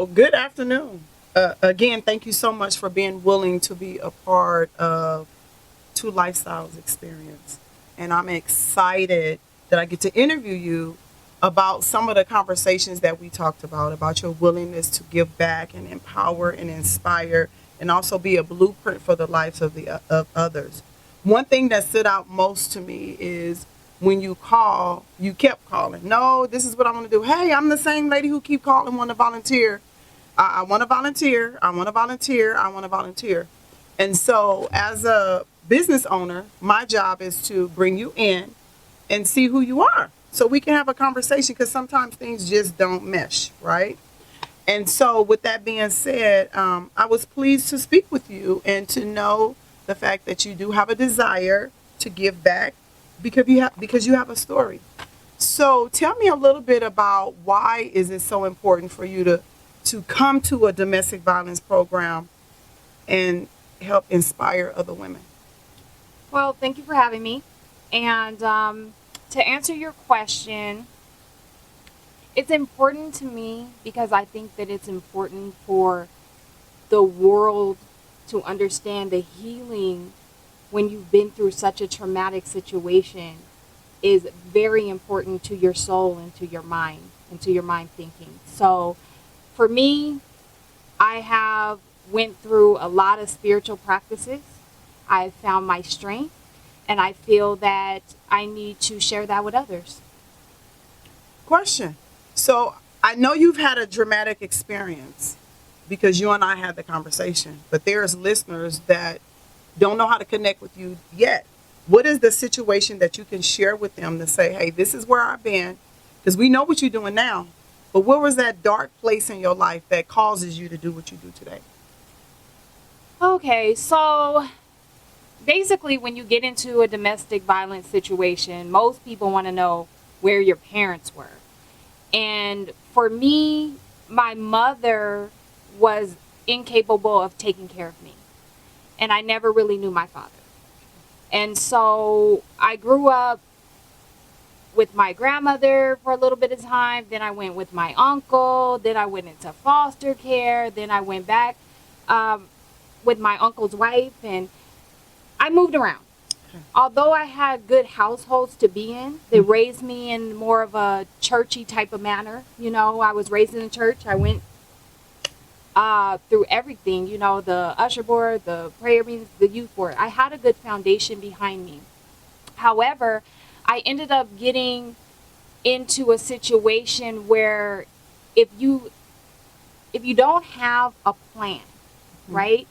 So, good afternoon. Again, thank you so much for being willing to be a part of Two Lifestyles Experience. And I'm excited that I get to interview you about some of the conversations that we talked about your willingness to give back and empower and inspire, and also be a blueprint for the lives of others. One thing that stood out most to me is when you kept calling. No, this is what I want to do. Hey, I'm the same lady who keep calling, want to volunteer. I want to volunteer. I want to volunteer. I want to volunteer. And so, as a business owner, my job is to bring you in and see who you are so we can have a conversation because sometimes things just don't mesh, right? And so, with that being said, I was pleased to speak with you and to know the fact that you do have a desire to give back because you have a story. So, tell me a little bit about why is it so important for you to come to a domestic violence program and help inspire other women. Well, thank you for having me. And to answer your question, it's important to me because I think that it's important for the world to understand the healing when you've been through such a traumatic situation is very important to your soul and to your mind and to your mind thinking. So for me, I have went through a lot of spiritual practices. I've found my strength and I feel that I need to share that with others. Question. So I know you've had a dramatic experience because you and I had the conversation, but there's listeners that don't know how to connect with you yet. What is the situation that you can share with them to say, hey, this is where I've been? Because we know what you're doing now, but what was that dark place in your life that causes you to do what you do today? Okay, so basically, when you get into a domestic violence situation, most people want to know where your parents were. And for me, my mother was incapable of taking care of me. And I never really knew my father. And so I grew up with my grandmother for a little bit of time. Then I went with my uncle. Then I went into foster care. Then I went back with my uncle's wife. And I moved around. Although I had good households to be in, they raised me in more of a churchy type of manner. You know, I was raised in the church. I went through everything, you know, the usher board, the prayer meetings, the youth board. I had a good foundation behind me. However, I ended up getting into a situation where if you don't have a plan, right,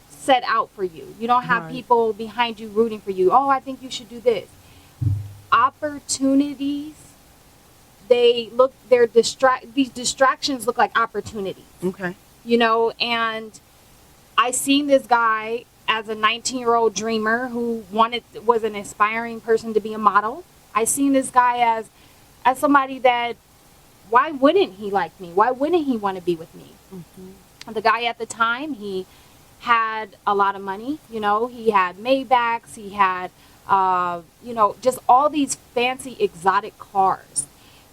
set out for you, you don't have Right. people behind you rooting for you. Oh, I think you should do this. Opportunities, these distractions look like opportunities. Okay. You know, and I seen this guy as a 19-year-old dreamer who was an aspiring person to be a model. I seen this guy as somebody that, why wouldn't he like me? Why wouldn't he want to be with me? The guy at the time, he had a lot of money. You know, he had Maybachs, he had you know, just all these fancy exotic cars,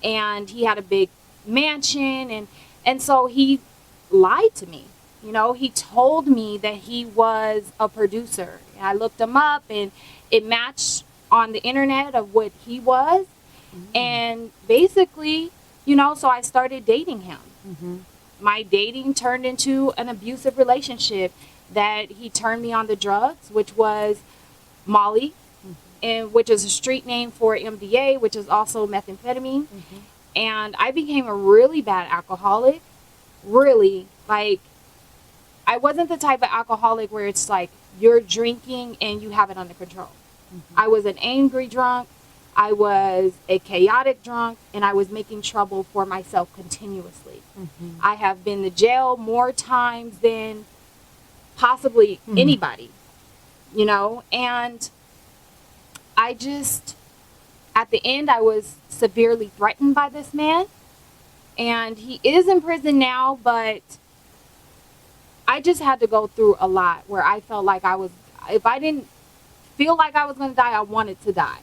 and he had a big mansion, and so he lied to me. You know, he told me that he was a producer. I looked him up and it matched on the internet of what he was. And basically, you know, so I started dating him. My dating turned into an abusive relationship that he turned me on the drugs, which was Molly, and which is a street name for MDA, which is also methamphetamine. And I became a really bad alcoholic. Really, like, I wasn't the type of alcoholic where it's like you're drinking and you have it under control. I was an angry drunk, I was a chaotic drunk, and I was making trouble for myself continuously. I have been to jail more times than possibly anybody, you know, and I just, at the end, I was severely threatened by this man. And he is in prison now, but I just had to go through a lot where I felt like if I didn't feel like I was going to die, I wanted to die.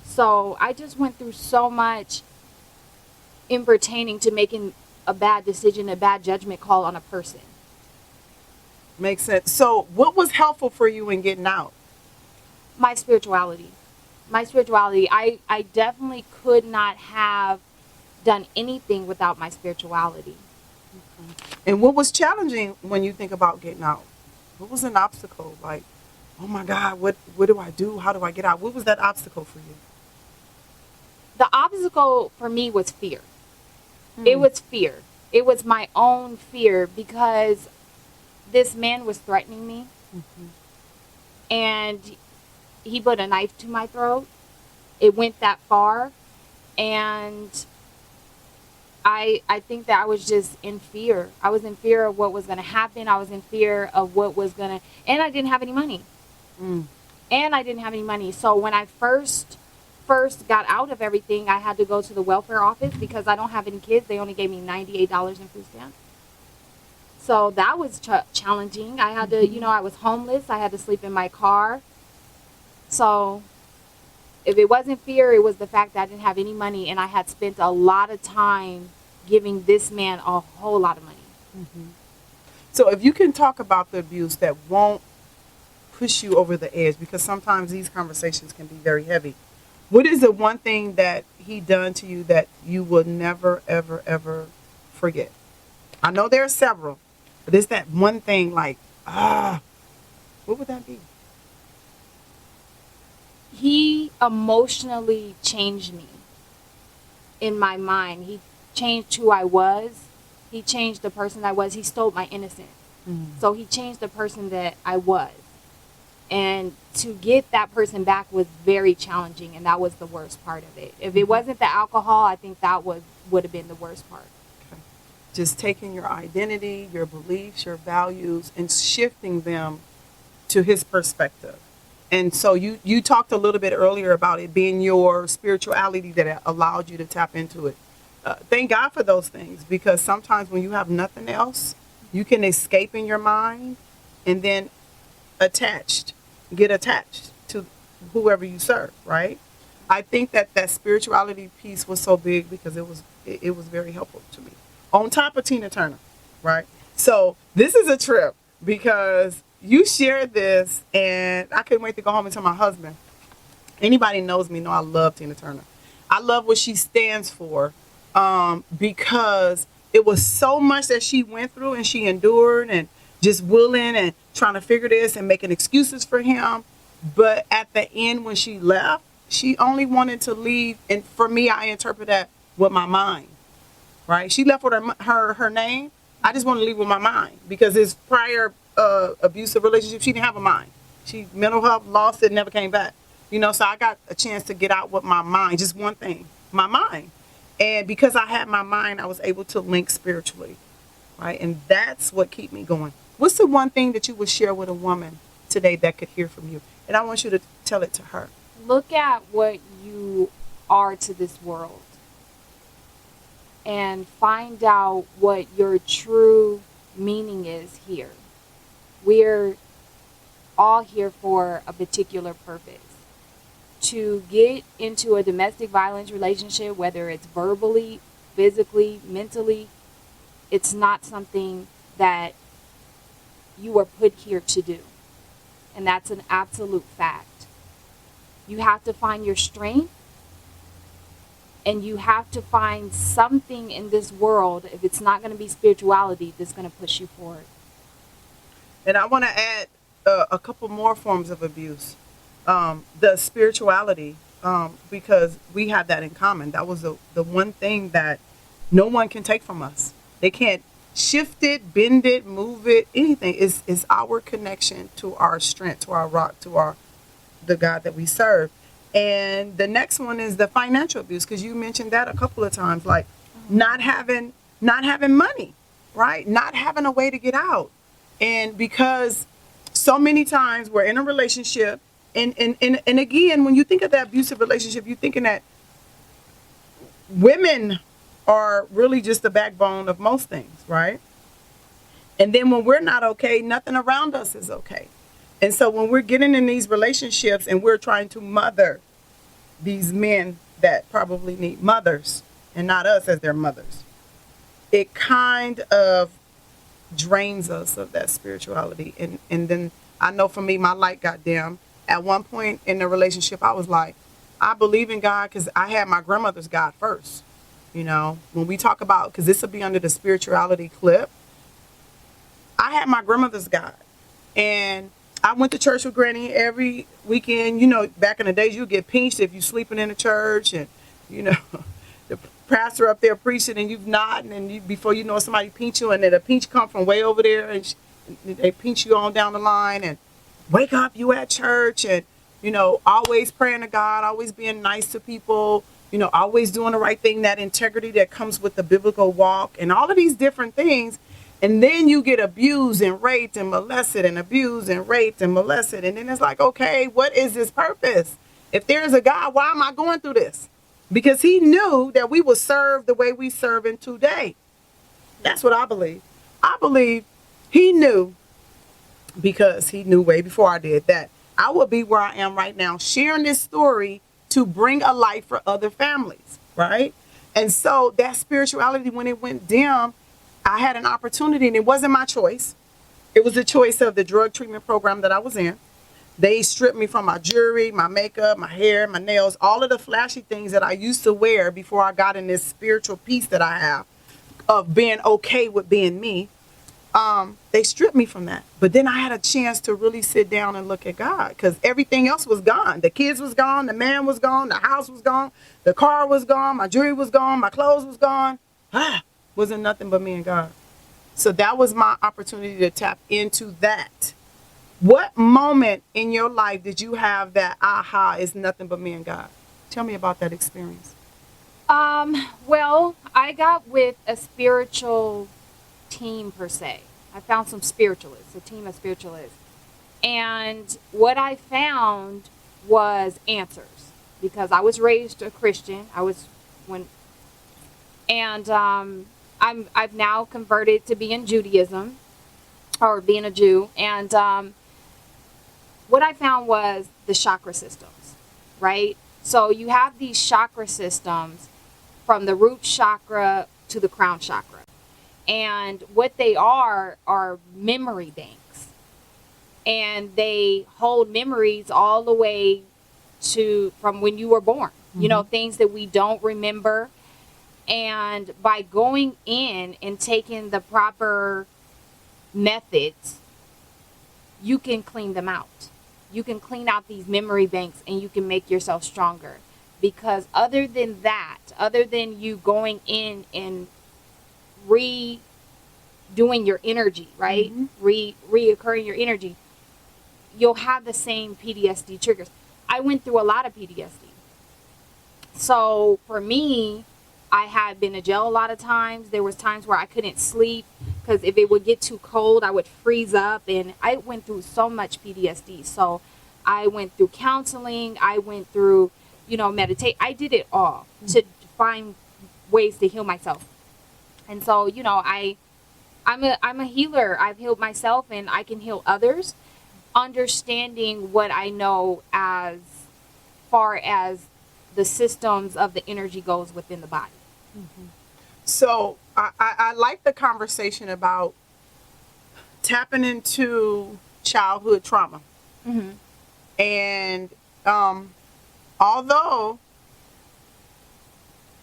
So I just went through so much in pertaining to making a bad decision, a bad judgment call on a person. Makes sense. So what was helpful for you in getting out? My spirituality. My spirituality. I definitely could not have done anything without my spirituality. And what was challenging when you think about getting out? What was an obstacle? Like, oh my God, what do I do? How do I get out? What was that obstacle for you? The obstacle for me was fear. It was fear. It was my own fear because this man was threatening me. And he put a knife to my throat. It went that far. And I think that I was just in fear. I was in fear of what was going to happen. I was in fear of what was going to, and I didn't have any money. And I didn't have any money. So when I first got out of everything, I had to go to the welfare office because I don't have any kids. They only gave me $98 in food stamps. So that was challenging. I had to, I was homeless. I had to sleep in my car. So if it wasn't fear, it was the fact that I didn't have any money, and I had spent a lot of time giving this man a whole lot of money. So if you can talk about the abuse that won't push you over the edge, because sometimes these conversations can be very heavy. What is the one thing that he done to you that you will never, ever, ever forget? I know there are several, but it's that one thing like, what would that be? He emotionally changed me in my mind. He changed who I was. He changed the person I was. He stole my innocence. So he changed the person that I was. And to get that person back was very challenging, and that was the worst part of it. If it wasn't the alcohol, I think that would have been the worst part. Okay. Just taking your identity, your beliefs, your values, and shifting them to his perspective. And so you talked a little bit earlier about it being your spirituality that allowed you to tap into it. Thank God for those things, because sometimes when you have nothing else, you can escape in your mind and then get attached to whoever you serve, right? I think that spirituality piece was so big because it was very helpful to me. On top of Tina Turner, right? So this is a trip because you shared this, and I couldn't wait to go home and tell my husband. Anybody knows me know I love Tina Turner. I love what she stands for, because it was so much that she went through and she endured and just willing and trying to figure this and making excuses for him. But at the end, when she left, she only wanted to leave. And for me, I interpret that with my mind, right? She left with her name. I just want to leave with my mind, because his prior abusive relationship, she didn't have a mind. She mental health, lost it, never came back. So I got a chance to get out with my mind, just one thing, my mind. And because I had my mind, I was able to link spiritually, right? And that's what keep me going. What's the one thing that you would share with a woman today that could hear from you? And I want you to tell it to her. Look at what you are to this world and find out what your true meaning is here. We're all here for a particular purpose. To get into a domestic violence relationship, whether it's verbally, physically, mentally, it's not something that you were put here to do. And that's an absolute fact. You have to find your strength, and you have to find something in this world, if it's not going to be spirituality, that's going to push you forward. And I want to add a couple more forms of abuse. The spirituality, because we have that in common. That was the one thing that no one can take from us. They can't shift it, bend it, move it, anything. It's our connection to our strength, to our rock, to the God that we serve. And the next one is the financial abuse, because you mentioned that a couple of times, like not having money, right? Not having a way to get out. And because so many times we're in a relationship, and again, when you think of that abusive relationship, you're thinking that women are really just the backbone of most things, right? And then when we're not okay, nothing around us is okay. And so when we're getting in these relationships and we're trying to mother these men that probably need mothers and not us as their mothers, it kind of drains us of that spirituality. And then I know for me, my light got dim. At one point in the relationship, I was like, I believe in God because I had my grandmother's God first. You know, when we talk about, because this will be under the spirituality clip, I had my grandmother's God. And I went to church with Granny every weekend. You know, back in the days, you get pinched if you sleeping in a church, and, you know, the pastor up there preaching and you nodding, and you, before you know, somebody pinch you, and then a pinch come from way over there, and they pinch you on down the line, and wake up, you at church, and, you know, always praying to God, always being nice to people, you know, always doing the right thing, that integrity that comes with the biblical walk, and all of these different things. And then you get abused and raped and molested, and abused and raped and molested. And then it's like, okay, what is this purpose? If there's a God, why am I going through this? Because he knew that we would serve the way we serve in today. That's what I believe. I believe he knew, because he knew way before I did, that I would be where I am right now, sharing this story to bring a light for other families, right? And so that spirituality, when it went dim, I had an opportunity, and it wasn't my choice. It was the choice of the drug treatment program that I was in. They stripped me from my jewelry, my makeup, my hair, my nails, all of the flashy things that I used to wear before I got in this spiritual peace that I have of being okay with being me. They stripped me from that. But then I had a chance to really sit down and look at God, because everything else was gone. The kids was gone, the man was gone, the house was gone, the car was gone, my jewelry was gone, my clothes was gone. Wasn't nothing but me and God. So that was my opportunity to tap into that. What moment in your life did you have that aha, is nothing but me and God? Tell me about that experience. Well, I got with a spiritual team per se. I found some spiritualists, a team of spiritualists. And what I found was answers, because I was raised a Christian. I've now converted to being Judaism, or being a Jew. And what I found was the chakra systems, right? So you have these chakra systems from the root chakra to the crown chakra. And what they are memory banks. And they hold memories all the way to from when you were born. Mm-hmm. You know, things that we don't remember. And by going in and taking the proper methods, you can clean them out. You can clean out these memory banks, and you can make yourself stronger. Because other than that, other than you going in and redoing your energy, right? Mm-hmm. Reoccurring your energy, you'll have the same PTSD triggers. I went through a lot of PTSD. So for me, I had been in jail a lot of times. There was times where I couldn't sleep because if it would get too cold, I would freeze up. And I went through so much PTSD. So I went through counseling. I went through, meditate. I did it all to find ways to heal myself. And so, I'm a healer. I've healed myself, and I can heal others. Understanding what I know as far as the systems of the energy goes within the body. Mm-hmm. So I like the conversation about tapping into childhood trauma. Mm-hmm. And although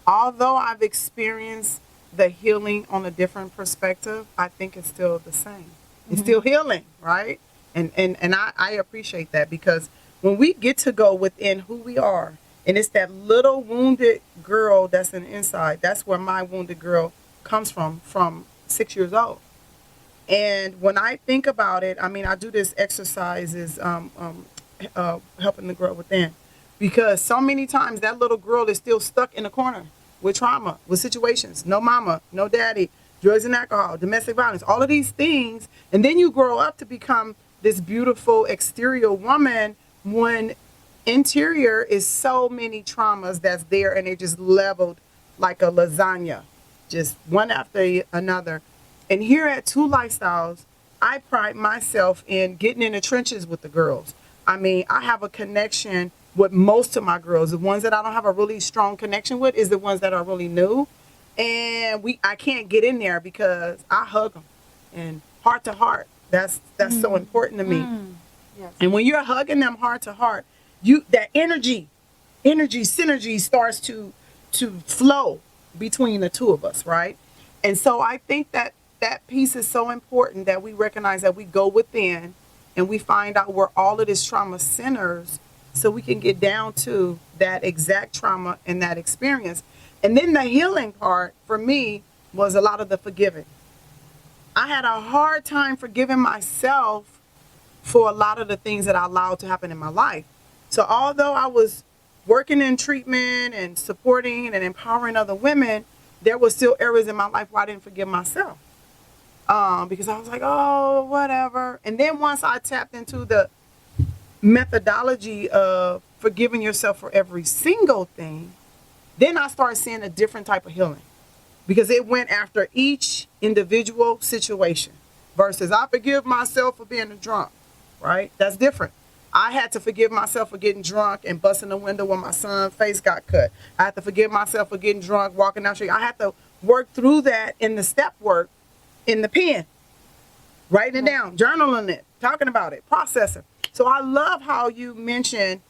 I've experienced the healing on a different perspective, I think it's still the same. Mm-hmm. It's still healing, right? And I appreciate that, because when we get to go within who we are, and it's that little wounded girl that's in the inside. That's where my wounded girl comes from 6 years old. And when I think about it, I do this exercises, helping the girl within. Because so many times that little girl is still stuck in a corner with trauma, with situations. No mama, no daddy, drugs and alcohol, domestic violence, all of these things. And then you grow up to become this beautiful exterior woman when interior is so many traumas that's there, and they're just leveled like a lasagna, just one after another. And here at Two Lifestyles, I pride myself in getting in the trenches with the girls. I have a connection with most of my girls. The ones that I don't have a really strong connection with is the ones that are really new. and I can't get in there because I hug them, and heart to heart. That's so important to me. Yes. And when you're hugging them heart to heart, that energy synergy starts to flow between the two of us, right? And so I think that piece is so important, that we recognize that we go within and we find out where all of this trauma centers, so we can get down to that exact trauma and that experience. And then the healing part for me was a lot of the forgiving. I had a hard time forgiving myself for a lot of the things that I allowed to happen in my life. So although I was working in treatment and supporting and empowering other women, there were still areas in my life where I didn't forgive myself. Because I was like, oh, whatever. And then once I tapped into the methodology of forgiving yourself for every single thing, then I started seeing a different type of healing, because it went after each individual situation versus I forgive myself for being a drunk, right? That's different. I had to forgive myself for getting drunk and busting the window when my son's face got cut. I had to forgive myself for getting drunk, walking down the street. I had to work through that in the step work, in the pen, writing it down, journaling it, talking about it, processing. So I love how you mentioned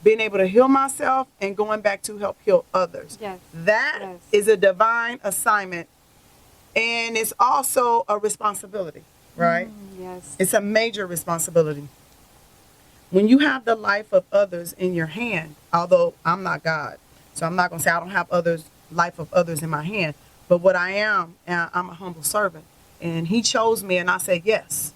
being able to heal myself and going back to help heal others. Yes. That is a divine assignment, and it's also a responsibility, right? Yes. It's a major responsibility. When you have the life of others in your hand, although I'm not God, so I'm not going to say I don't have life of others in my hand, but what I am, I'm a humble servant. And he chose me, and I said, yes.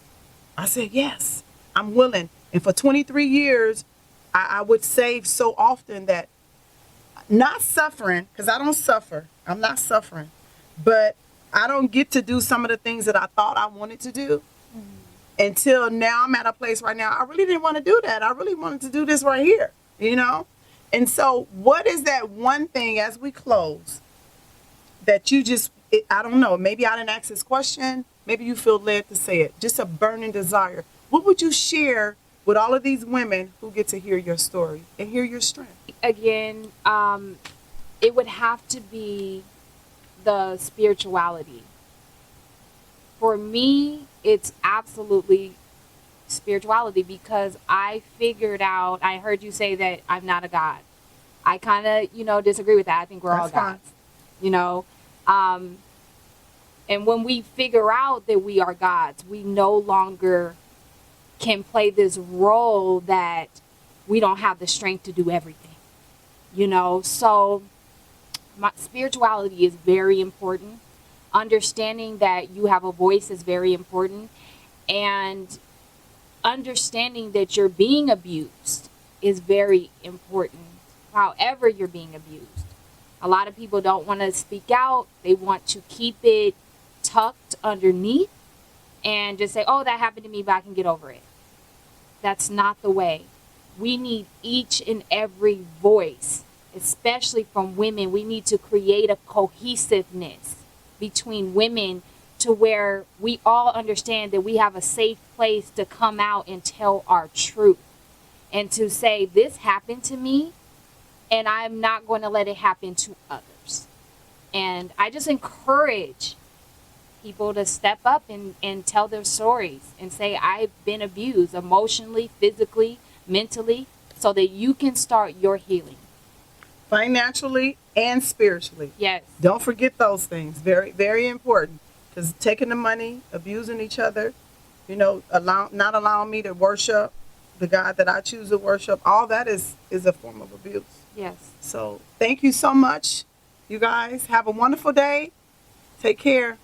I said, yes, I'm willing. And for 23 years, I would say so often that not suffering, because I don't suffer. I'm not suffering. But I don't get to do some of the things that I thought I wanted to do until now. I'm at a place right now, I really didn't want to do that. I really wanted to do this right here, you know? And so what is that one thing, as we close, that you just, I don't know, maybe I didn't ask this question, maybe you feel led to say it, just a burning desire. What would you share with all of these women who get to hear your story and hear your strength? Again, it would have to be the spirituality. For me, it's absolutely spirituality, because I figured out, I heard you say that I'm not a God. I kind of, disagree with that. I think we're all gods, and when we figure out that we are gods, we no longer can play this role that we don't have the strength to do everything, so my spirituality is very important. Understanding that you have a voice is very important, and understanding that you're being abused is very important. However you're being abused, a lot of people don't want to speak out. They want to keep it tucked underneath and just say, oh, that happened to me, but I can get over it. That's not the way. We need each and every voice, especially from women. We need to create a cohesiveness between women to where we all understand that we have a safe place to come out and tell our truth and to say, this happened to me and I'm not going to let it happen to others. And I just encourage people to step up and tell their stories and say, I've been abused emotionally, physically, mentally, so that you can start your healing. Financially and spiritually. Yes. Don't forget those things. Very, very important. Because taking the money, abusing each other, not allowing me to worship the God that I choose to worship, all that is a form of abuse. Yes. So thank you so much, you guys. Have a wonderful day. Take care.